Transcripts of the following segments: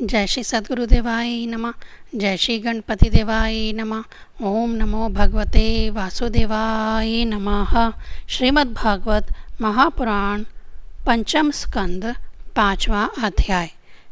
जय श्री सद्गुरुदेवाय नमः। जय श्री गणपति देवाय नमः। ओम नमो भगवते वासुदेवाय नमः। श्रीमद् भागवत महापुराण पंचम स्कंद पांचवा अध्याय।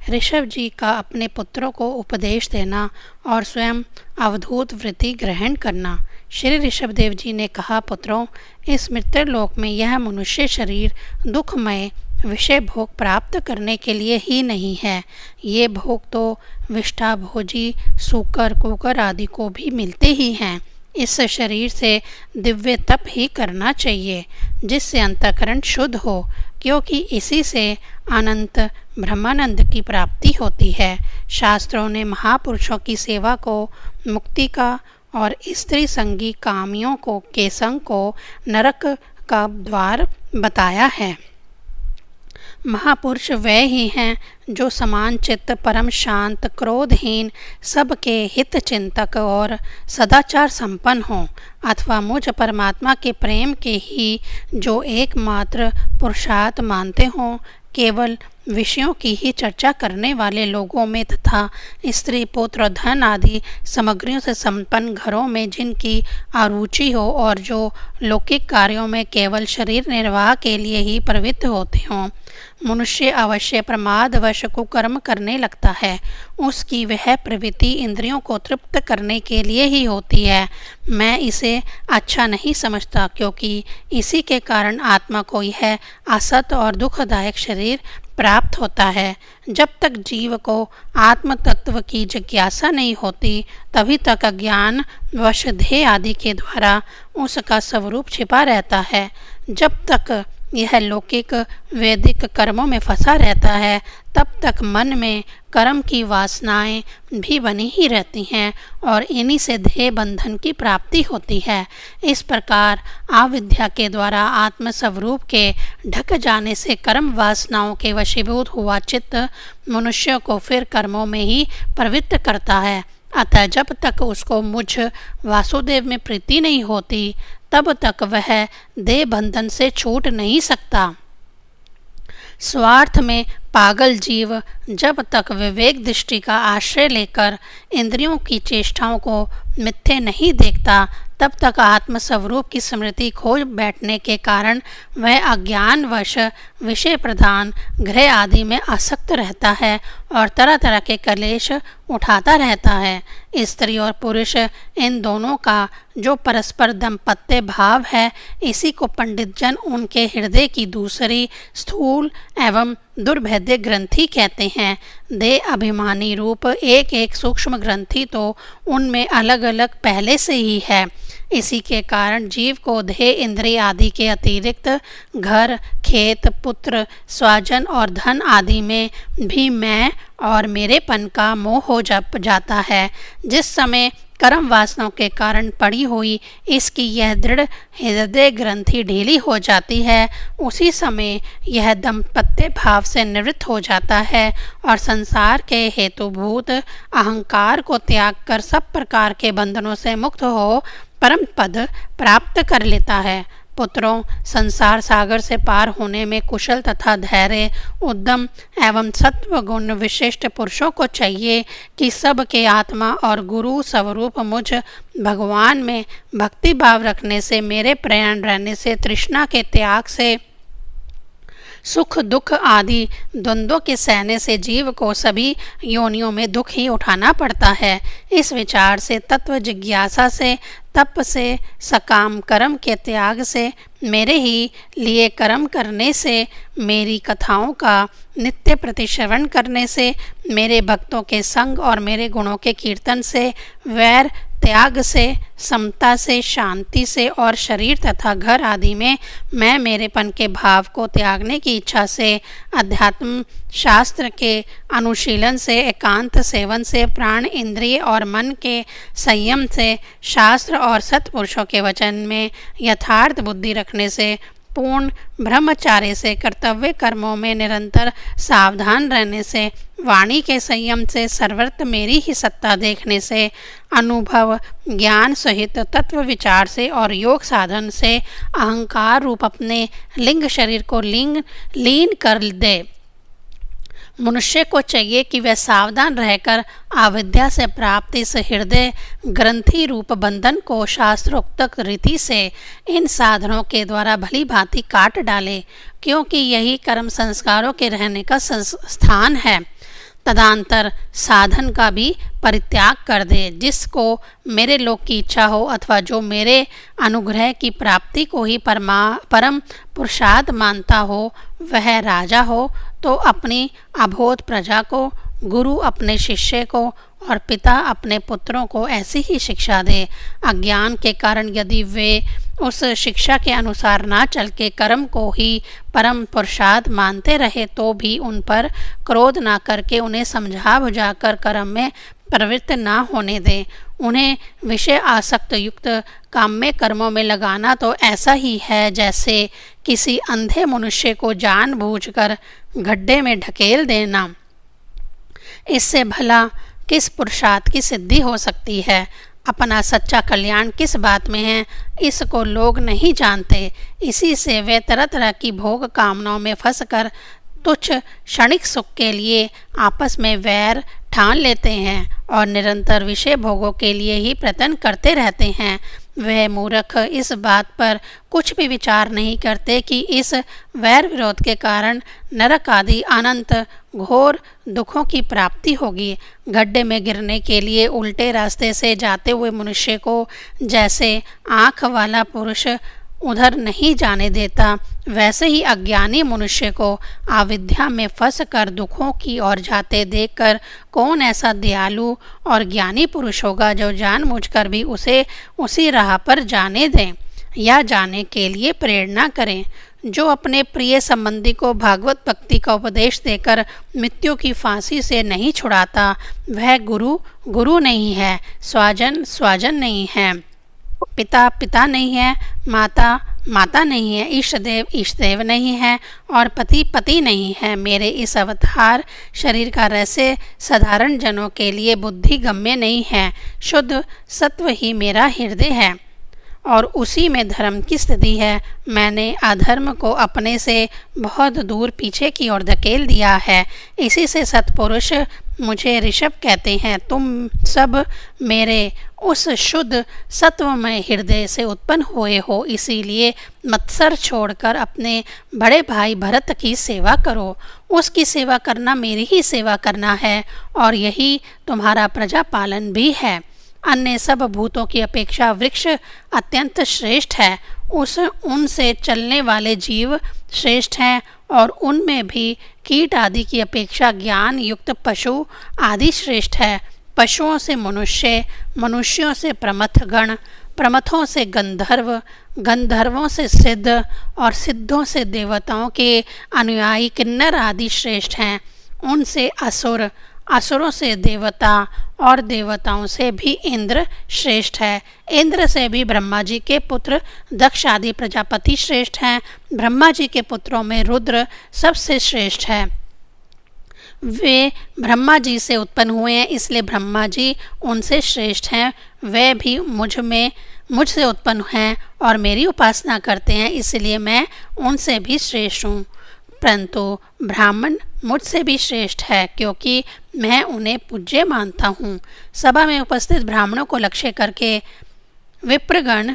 ऋषभ जी का अपने पुत्रों को उपदेश देना और स्वयं अवधूत वृत्ति ग्रहण करना। श्री ऋषभदेव जी ने कहा, पुत्रों, इस मृत्युलोक में यह मनुष्य शरीर दुखमय विषय भोग प्राप्त करने के लिए ही नहीं है। ये भोग तो विष्ठा भोजी सूकर कुकर आदि को भी मिलते ही हैं। इस शरीर से दिव्य तप ही करना चाहिए जिससे अंतःकरण शुद्ध हो, क्योंकि इसी से अनंत ब्रह्मानंद की प्राप्ति होती है। शास्त्रों ने महापुरुषों की सेवा को मुक्ति का और स्त्री संगी कामियों के संग को नरक का द्वार बताया है। महापुरुष वे ही हैं जो समान चित्त, परम शांत, क्रोधहीन, सबके हित चिंतक और सदाचार संपन्न हों, अथवा मुझ परमात्मा के प्रेम के ही जो एकमात्र पुरुषार्थ मानते हों। केवल विषयों की ही चर्चा करने वाले लोगों में तथा स्त्री पुत्र धन आदि सामग्रियों से संपन्न घरों में जिनकी अरुचि हो और जो लौकिक कार्यों में केवल शरीर निर्वाह के लिए ही प्रवृत्त होते हों, मनुष्य अवश्य प्रमादवश कुकर्म करने लगता है। उसकी वह प्रवृत्ति इंद्रियों को तृप्त करने के लिए ही होती है। मैं इसे अच्छा नहीं समझता, क्योंकि इसी के कारण आत्मा को यह असत और दुखदायक शरीर प्राप्त होता है। जब तक जीव को आत्म तत्व की जिज्ञासा नहीं होती, तभी तक अज्ञान वश देह आदि के द्वारा उसका स्वरूप छिपा रहता है। जब तक यह लौकिक वैदिक कर्मों में फंसा रहता है, तब तक मन में कर्म की वासनाएं भी बनी ही रहती हैं और इन्हीं से देह बंधन की प्राप्ति होती है। इस प्रकार अविद्या के द्वारा आत्म स्वरूप के ढक जाने से कर्म वासनाओं के वशीभूत हुआ चित्त मनुष्य को फिर कर्मों में ही प्रवृत्त करता है। अतः जब तक उसको मुझ वासुदेव में प्रीति नहीं होती, तब तक वह देह बंधन से छूट नहीं सकता। स्वार्थ में पागल जीव जब तक विवेक दृष्टि का आश्रय लेकर इंद्रियों की चेष्टाओं को मिथ्ये नहीं देखता, तब तक आत्म स्वरूप की स्मृति खो बैठने के कारण वह अज्ञानवश विषय प्रधान गृह आदि में आसक्त रहता है और तरह तरह के कलेश उठाता रहता है। स्त्री और पुरुष इन दोनों का जो परस्पर दंपत्य भाव है, इसी को पंडित जन उनके हृदय की दूसरी स्थूल एवं दुर्भेद्य ग्रंथि कहते हैं। देह अभिमानी रूप एक एक सूक्ष्म ग्रंथि तो उनमें अलग अलग पहले से ही है। इसी के कारण जीव को देह इंद्रिय आदि के अतिरिक्त घर, खेत, पुत्र, स्वजन और धन आदि में भी मैं और मेरेपन का मोह हो जाता है। जिस समय कर्म वासनाओं के कारण पड़ी हुई इसकी यह दृढ़ हृदय ग्रंथि ढीली हो जाती है, उसी समय यह दंपत्य भाव से निवृत्त हो जाता है और संसार के हेतुभूत अहंकार को त्याग कर सब प्रकार के बंधनों से मुक्त हो परम पद प्राप्त कर लेता है। पुत्रों, संसार सागर से पार होने में कुशल तथा धैर्य, उद्यम एवं सत्व गुण विशिष्ट पुरुषों को चाहिए कि सबके आत्मा और गुरु स्वरूप मुझ भगवान में भक्ति भाव रखने से, मेरे प्रेरण रहने से, तृष्णा के त्याग से, सुख दुख आदि द्वंद्वों के सहने से जीव को सभी योनियों में दुख ही उठाना पड़ता है। इस विचार से, तत्व जिज्ञासा से, तप से, सकाम कर्म के त्याग से, मेरे ही लिए कर्म करने से, मेरी कथाओं का नित्य प्रतिश्रवण करने से, मेरे भक्तों के संग और मेरे गुणों के कीर्तन से, वैर त्याग से, समता से, शांति से और शरीर तथा घर आदि में मैं मेरेपन के भाव को त्यागने की इच्छा से, अध्यात्म शास्त्र के अनुशीलन से, एकांत सेवन से, प्राण इंद्रिय और मन के संयम से, शास्त्र और सत्पुरुषों के वचन में यथार्थ बुद्धि रखने से, पूर्ण ब्रह्मचार्य से, कर्तव्य कर्मों में निरंतर सावधान रहने से, वाणी के संयम से, सर्वत्र मेरी ही सत्ता देखने से, अनुभव ज्ञान सहित तत्व विचार से और योग साधन से अहंकार रूप अपने लिंग शरीर को लीन कर दे। मनुष्य को चाहिए कि वह सावधान रहकर अविद्या से प्राप्त इस हृदय ग्रंथि रूप बंधन को शास्त्रोक्त रीति से इन साधनों के द्वारा भली भांति काट डाले, क्योंकि यही कर्म संस्कारों के रहने का स्थान है। तदंतर साधन का भी परित्याग कर दे। जिसको मेरे लोक की इच्छा हो अथवा जो मेरे अनुग्रह की प्राप्ति को ही परम पुरुषार्थ मानता हो, वह राजा हो तो अपनी अबोध प्रजा को, गुरु अपने शिष्य को और पिता अपने पुत्रों को ऐसी ही शिक्षा दे। अज्ञान के कारण यदि वे उस शिक्षा के अनुसार ना चल के कर्म को ही परम पुरुषार्थ मानते रहे तो भी उन पर क्रोध ना करके उन्हें समझा बुझाकर कर्म में प्रवृत्त ना होने दें। उन्हें विषय आसक्त युक्त काम्य कर्मों में लगाना तो ऐसा ही है जैसे किसी अंधे मनुष्य को जानबूझकर गड्ढे में ढकेल देना। इससे भला किस पुरुषार्थ की सिद्धि हो सकती है? अपना सच्चा कल्याण किस बात में है, इसको लोग नहीं जानते। इसी से वे तरह तरह की भोग कामनाओं में फंसकर तुच्छ क्षणिक सुख के लिए आपस में वैर ठान लेते हैं और निरंतर विषय भोगों के लिए ही प्रयत्न करते रहते हैं। वह मूर्ख इस बात पर कुछ भी विचार नहीं करते कि इस वैर विरोध के कारण नरक आदि अनंत घोर दुखों की प्राप्ति होगी। गड्ढे में गिरने के लिए उल्टे रास्ते से जाते हुए मनुष्य को जैसे आँख वाला पुरुष उधर नहीं जाने देता, वैसे ही अज्ञानी मनुष्य को अविद्या में फंस कर दुखों की ओर जाते देखकर कौन ऐसा दयालु और ज्ञानी पुरुष होगा जो जानबूझकर भी उसे उसी राह पर जाने दें या जाने के लिए प्रेरणा करें। जो अपने प्रिय संबंधी को भागवत भक्ति का उपदेश देकर मृत्यु की फांसी से नहीं छुड़ाता, वह गुरु गुरु नहीं है, स्वजन स्वजन नहीं है, पिता पिता नहीं है, माता माता नहीं है, इष्ट देव इष्ट देव नहीं है और पति पति नहीं है। मेरे इस अवतार शरीर का रहस्य साधारण जनों के लिए बुद्धि गम्य नहीं है। शुद्ध सत्व ही मेरा हृदय है और उसी में धर्म की स्थिति है। मैंने अधर्म को अपने से बहुत दूर पीछे की ओर धकेल दिया है। इसी से सत्पुरुष मुझे ऋषभ कहते हैं। तुम सब मेरे उस शुद्ध सत्वमय हृदय से उत्पन्न हुए हो, इसीलिए मत्सर छोड़कर अपने बड़े भाई भरत की सेवा करो। उसकी सेवा करना मेरी ही सेवा करना है और यही तुम्हारा प्रजा पालन भी है। अन्य सब भूतों की अपेक्षा वृक्ष अत्यंत श्रेष्ठ है। उनसे चलने वाले जीव श्रेष्ठ हैं और उनमें भी कीट आदि की अपेक्षा ज्ञान युक्त पशु आदि श्रेष्ठ है। पशुओं से मनुष्य, मनुष्यों से प्रमथ गण, प्रमथों से गंधर्व, गंधर्वों से सिद्ध और सिद्धों से देवताओं के अनुयायी किन्नर आदि श्रेष्ठ हैं। उनसे असुर, असुरों से देवता और देवताओं से भी इंद्र श्रेष्ठ है। इंद्र से भी ब्रह्मा जी के पुत्र दक्ष आदि प्रजापति श्रेष्ठ हैं। ब्रह्मा जी के पुत्रों में रुद्र सबसे श्रेष्ठ है। वे ब्रह्मा जी से उत्पन्न हुए हैं, इसलिए ब्रह्मा जी उनसे श्रेष्ठ हैं। वे भी मुझसे उत्पन्न हैं और मेरी उपासना करते हैं, इसलिए मैं उनसे भी श्रेष्ठ हूँ। परंतु ब्राह्मण मुझसे भी श्रेष्ठ है क्योंकि मैं उन्हें पूज्य मानता हूँ। सभा में उपस्थित ब्राह्मणों को लक्ष्य करके विप्रगण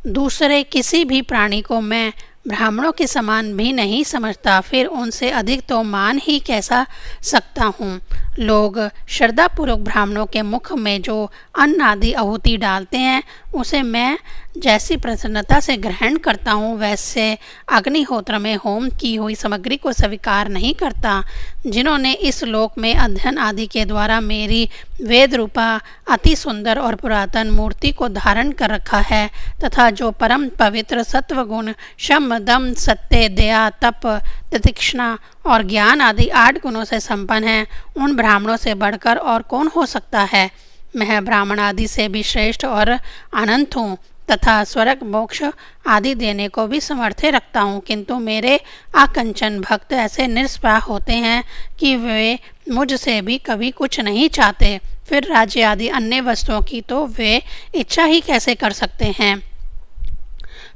दूसरे किसी भी प्राणी को मैं ब्राह्मणों के समान भी नहीं समझता, फिर उनसे अधिक तो मान ही कैसा सकता हूँ। लोग श्रद्धापूर्वक ब्राह्मणों के मुख में जो अन्न आदि आहुति डालते हैं उसे मैं जैसी प्रसन्नता से ग्रहण करता हूँ, वैसे अग्निहोत्र में होम की हुई सामग्री को स्वीकार नहीं करता। जिन्होंने इस लोक में अध्ययन आदि के द्वारा मेरी वेद रूपा अति सुंदर और पुरातन मूर्ति को धारण कर रखा है तथा जो परम पवित्र सत्व गुण शम दम सत्य दया तप तितिक्षणा और ज्ञान आदि 8 गुणों से संपन्न है, उन ब्राह्मणों से बढ़कर और कौन हो सकता है। मैं ब्राह्मण आदि से भी श्रेष्ठ और अनंत हूँ तथा स्वर्ग मोक्ष आदि देने को भी समर्थ रखता हूँ, किंतु मेरे आकंचन भक्त ऐसे निष्पाह होते हैं कि वे मुझसे भी कभी कुछ नहीं चाहते। फिर राज्य आदि अन्य वस्तुओं की तो वे इच्छा ही कैसे कर सकते हैं।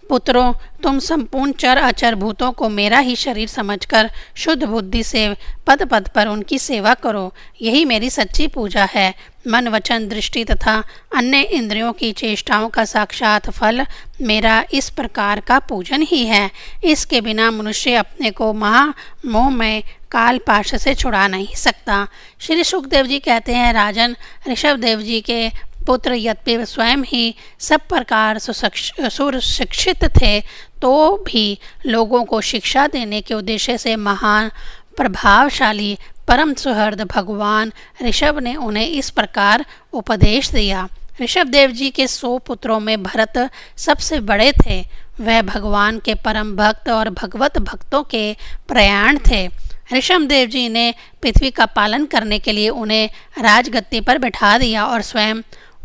पुत्रों, तुम संपूर्ण चर अचर भूतों को मेरा ही शरीर समझकर शुद्ध बुद्धि से पद पद पर उनकी सेवा करो। यही मेरी सच्ची पूजा है। मन, वचन, दृष्टि तथा अन्य इंद्रियों की चेष्टाओं का साक्षात फल मेरा इस प्रकार का पूजन ही है। इसके बिना मनुष्य अपने को महामोह में काल पाश से छुड़ा नहीं सकता। श्री सुखदेव जी कहते हैं, राजन, ऋषभदेव जी के पुत्र यद्यपि स्वयं ही सब प्रकार सुशिक्षित थे, तो भी लोगों को शिक्षा देने के उद्देश्य से महान प्रभावशाली परम सुहृद भगवान ऋषभ ने उन्हें इस प्रकार उपदेश दिया। ऋषभदेव जी के 100 पुत्रों में भरत सबसे बड़े थे। वह भगवान के परम भक्त और भगवत भक्तों के प्रयाण थे। ऋषभदेव जी ने पृथ्वी का पालन करने के लिए उन्हें राजगद्दी पर बैठा दिया और स्वयं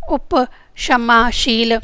उपशमशील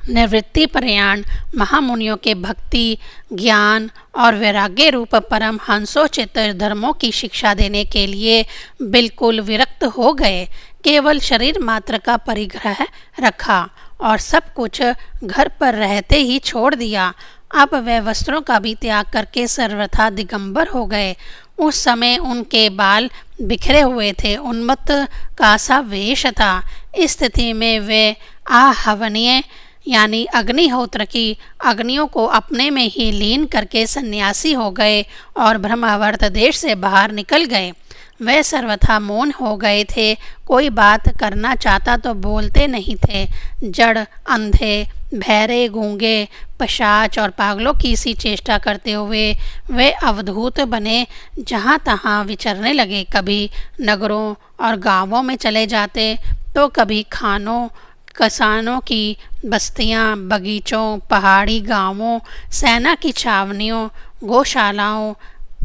निवृत्ति प्रयाण महामुनियों के भक्ति, ज्ञान और वैराग्य रूप परम हंसोचित धर्मों की शिक्षा देने के लिए बिल्कुल विरक्त हो गए। केवल शरीर मात्र का परिग्रह रखा और सब कुछ घर पर रहते ही छोड़ दिया। अब वे वस्त्रों का भी त्याग करके सर्वथा दिगंबर हो गए। उस समय उनके बाल बिखरे हुए थे, उन्मत्त का सा वेश था। इस स्थिति में वे आहवनीय यानी अग्निहोत्र की अग्नियों को अपने में ही लीन करके सन्यासी हो गए और ब्रह्मावर्त देश से बाहर निकल गए। वे सर्वथा मौन हो गए थे, कोई बात करना चाहता तो बोलते नहीं थे। जड़, अंधे, बहरे, गूंगे, पिशाच और पागलों की सी चेष्टा करते हुए वे अवधूत बने जहाँ तहाँ विचरने लगे। कभी नगरों और गांवों में चले जाते तो कभी खानों किसानों की बस्तियां, बगीचों, पहाड़ी गांवों, सेना की छावनियों, गौशालाओं,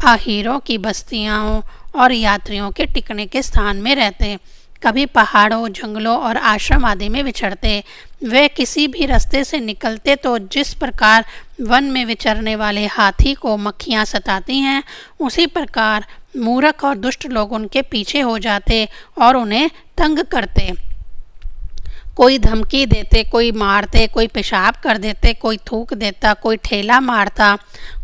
आहिरों की बस्तियों और यात्रियों के टिकने के स्थान में रहते। कभी पहाड़ों, जंगलों और आश्रम आदि में विचरते। वे किसी भी रास्ते से निकलते तो जिस प्रकार वन में विचरने वाले हाथी को मक्खियाँ सताती हैं, उसी प्रकार मूर्ख और दुष्ट लोग उनके पीछे हो जाते और उन्हें तंग करते। कोई धमकी देते, कोई मारते, कोई पेशाब कर देते, कोई थूक देता, कोई ठेला मारता,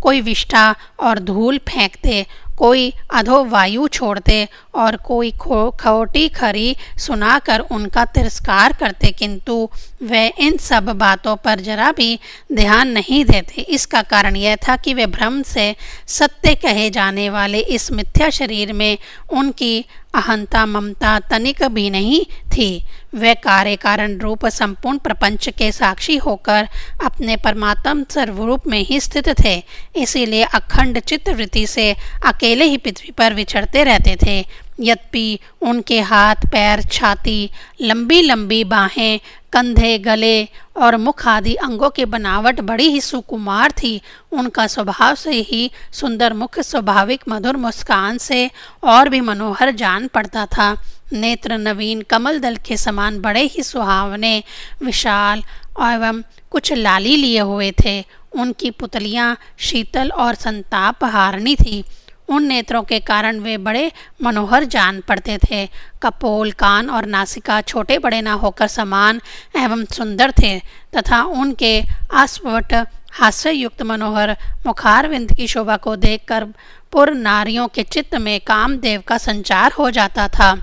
कोई विष्ठा और धूल फेंकते, कोई अधो वायु छोड़ते और कोई खोटी खरी सुनाकर उनका तिरस्कार करते, किंतु वे इन सब बातों पर जरा भी ध्यान नहीं देते। इसका कारण यह था कि वे भ्रम से सत्य कहे जाने वाले इस मिथ्या शरीर में उनकी अहंता ममता तनिक भी नहीं थी। वे कार्य कारण रूप संपूर्ण प्रपंच के साक्षी होकर अपने परमात्म स्वरूप में ही स्थित थे। इसीलिए अखंड चित्तवृत्ति से अकेले ही पृथ्वी पर विचरते रहते थे। यद्यपि उनके हाथ, पैर, छाती, लंबी लंबी बाहें, कंधे, गले और मुख आदि अंगों की बनावट बड़ी ही सुकुमार थी, उनका स्वभाव से ही सुंदर मुख स्वाभाविक मधुर मुस्कान से और भी मनोहर जान पड़ता था। नेत्र नवीन कमल दल के समान बड़े ही सुहावने, विशाल एवं कुछ लाली लिए हुए थे। उनकी पुतलियाँ शीतल और संताप हारनी थी। उन नेत्रों के कारण वे बड़े मनोहर जान पड़ते थे। कपोल, कान और नासिका छोटे बड़े न होकर समान एवं सुंदर थे तथा उनके अस्फुट हास्य युक्त मनोहर मुखारविंद की शोभा को देखकर पुर नारियों के चित्त में कामदेव का संचार हो जाता था।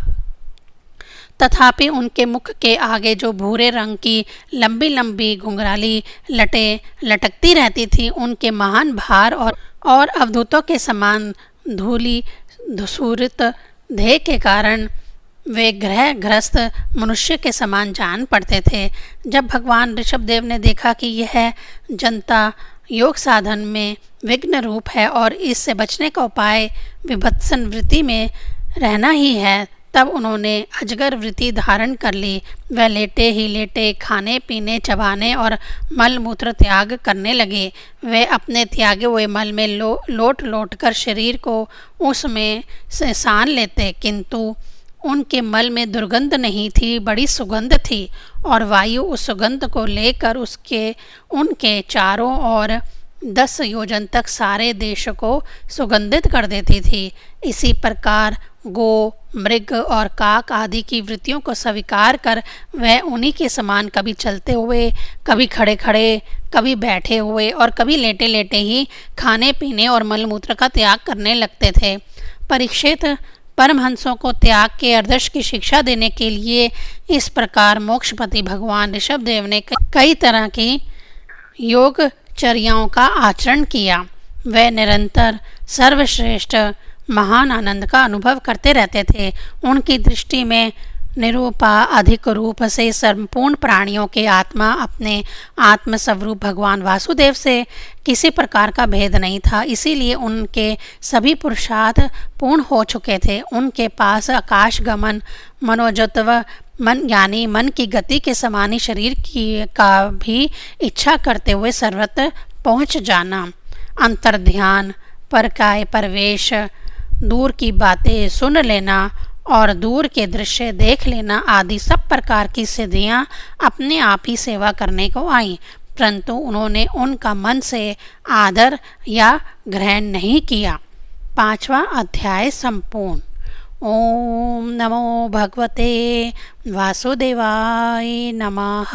तथापि उनके मुख के आगे जो भूरे रंग की लंबी लंबी घुंघराली लटें लटकती रहती थी, उनके महान भार और अवधूतों के समान धूली धूसरित देह के कारण वे ग्रहग्रस्त मनुष्य के समान जान पड़ते थे। जब भगवान ऋषभदेव ने देखा कि यह जनता योग साधन में विघ्न रूप है और इससे बचने का उपाय विभत्सन वृत्ति में रहना ही है, तब उन्होंने अजगर वृत्ति धारण कर ली। वह लेटे ही लेटे खाने पीने, चबाने और मल मूत्र त्याग करने लगे। वे अपने त्यागे हुए मल में लोट लोट कर शरीर को उसमें से सान लेते, किंतु उनके मल में दुर्गंध नहीं थी, बड़ी सुगंध थी और वायु उस सुगंध को लेकर उनके चारों ओर 10 योजन तक सारे देश को सुगंधित कर देती थी। इसी प्रकार गो, मृग और काक आदि की वृत्तियों को स्वीकार कर वह उन्हीं के समान कभी चलते हुए, कभी खड़े खड़े, कभी बैठे हुए और कभी लेटे लेटे ही खाने पीने और मलमूत्र का त्याग करने लगते थे। परीक्षित, परमहंसों को त्याग के आदर्श की शिक्षा देने के लिए इस प्रकार मोक्षपति भगवान ऋषभदेव ने कई तरह की योगचर्याओं का आचरण किया। वे निरंतर सर्वश्रेष्ठ महान आनंद का अनुभव करते रहते थे। उनकी दृष्टि में निरूपाधिक रूप से संपूर्ण प्राणियों के आत्मा अपने आत्मस्वरूप भगवान वासुदेव से किसी प्रकार का भेद नहीं था। इसीलिए उनके सभी पुरुषार्थ पूर्ण हो चुके थे। उनके पास आकाश गमन, मनोजत्व, मन यानी मन की गति के समान ही शरीर की का भी इच्छा करते हुए सर्वत्र पहुँच जाना, अंतर्ध्यान, परकाय प्रवेश, दूर की बातें सुन लेना और दूर के दृश्य देख लेना आदि सब प्रकार की सिद्धियां अपने आप ही सेवा करने को आईं, परंतु उन्होंने उनका मन से आदर या ग्रहण नहीं किया। 5वां अध्याय संपूर्ण। ओम नमो भगवते वासुदेवाय नमः।